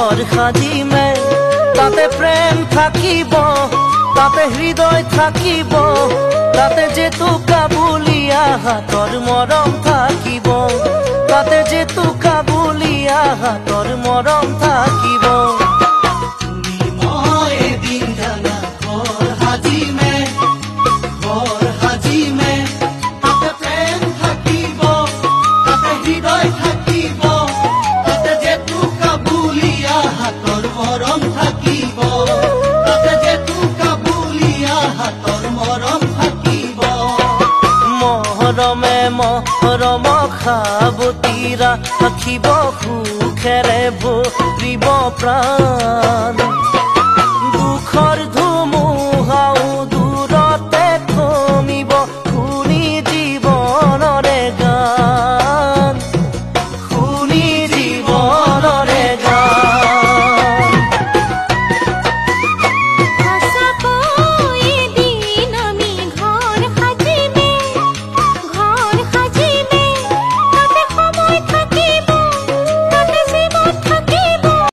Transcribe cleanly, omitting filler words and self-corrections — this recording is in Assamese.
ঘৰ সাজিমে তাতে প্ৰেম থাকিব তাতে হৃদয় থাকিব তাতে জেতুকা বুলিয়া হাতৰ মৰম থাকিব তাতে জেতুকা বুলিয়া হাতৰ মৰম থাকিব তুমি মই এদিন জানা ঘৰ সাজিমে তাতে প্ৰেম থাকিব তাতে হৃদয় থাকিব তাতে জেতুকা বুলিয়া হাতৰ মৰম থাকিব তাতে জেতুকা বুলিয়া হাতৰ মৰম থাকিব মৰমে মৰম সাৱতীৰা ৰাখিব সুখেৰে ভৰিব প্ৰাণ